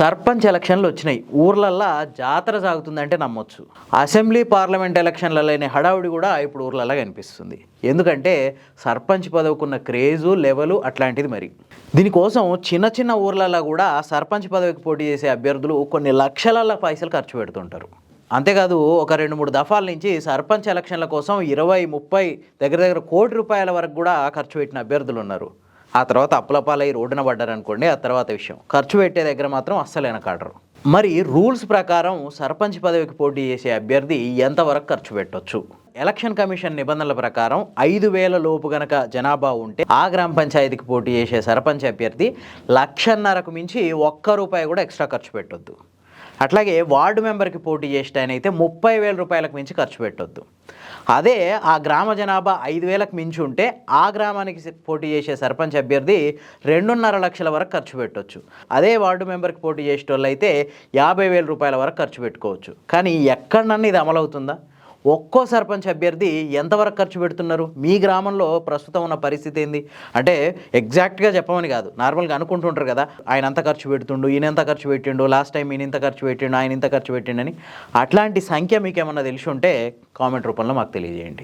సర్పంచ్ ఎలక్షన్లు వచ్చినాయి. ఊర్లల్లో జాతర సాగుతుందంటే నమ్మొచ్చు. అసెంబ్లీ పార్లమెంట్ ఎలక్షన్లలోని హడావుడి కూడా ఇప్పుడు ఊర్లల్లో కనిపిస్తుంది. ఎందుకంటే సర్పంచ్ పదవికున్న క్రేజు లెవెలు అట్లాంటిది. మరి దీనికోసం చిన్న చిన్న ఊర్లలో కూడా సర్పంచ్ పదవికి పోటీ చేసే అభ్యర్థులు కొన్ని లక్షల పైసలు ఖర్చు పెడుతుంటారు. అంతేకాదు ఒక 2-3 దఫాల నుంచి సర్పంచ్ ఎలక్షన్ల కోసం 20-30 దగ్గర కోటి రూపాయల వరకు కూడా ఖర్చు పెట్టిన అభ్యర్థులు ఉన్నారు. ఆ తర్వాత అప్పులపాలై రోడ్డున పడ్డారనుకోండి, ఆ తర్వాత విషయం. ఖర్చు పెట్టే దగ్గర మాత్రం అస్సలు వెనకాడరు. మరి రూల్స్ ప్రకారం సర్పంచ్ పదవికి పోటీ చేసే అభ్యర్థి ఎంతవరకు ఖర్చు పెట్టొచ్చు? ఎలక్షన్ కమిషన్ నిబంధనల ప్రకారం 5,000 లోపు గనక జనాభా ఉంటే ఆ గ్రామ పంచాయతీకి పోటీ చేసే సర్పంచ్ అభ్యర్థి 1,50,000కు మించి ₹1 కూడా ఎక్స్ట్రా ఖర్చు పెట్టొద్దు. అట్లాగే వార్డు మెంబర్కి పోటీ చేసేటైనైతే 30,000 రూపాయలకు మించి ఖర్చు పెట్టొద్దు. అదే ఆ గ్రామ జనాభా 5,000కు మించి ఉంటే ఆ గ్రామానికి పోటీ చేసే సర్పంచ్ అభ్యర్థి 2.5 లక్షల వరకు ఖర్చు పెట్టవచ్చు. అదే వార్డు మెంబర్కి పోటీ చేసేటోళ్ళు అయితే 50,000 రూపాయల వరకు ఖర్చు పెట్టుకోవచ్చు. కానీ ఎక్కడన్నా ఇది అమలవుతుందా? ఒక్కో సర్పంచ్ అభ్యర్థి ఎంతవరకు ఖర్చు పెడుతున్నారు? మీ గ్రామంలో ప్రస్తుతం ఉన్న పరిస్థితి ఏంది? అంటే ఎగ్జాక్ట్గా చెప్పమని కాదు, నార్మల్గా అనుకుంటుంటారు కదా, ఆయన అంత ఖర్చు పెడుతుండు, ఈయన ఎంత ఖర్చు పెట్టిండు, లాస్ట్ టైం ఈయన ఇంత ఖర్చు పెట్టిండు, ఆయన ఇంత ఖర్చు పెట్టిండని. అట్లాంటి సంఖ్య మీకు ఏమన్నా తెలిసి ఉంటే కామెంట్ రూపంలో మాకు తెలియజేయండి.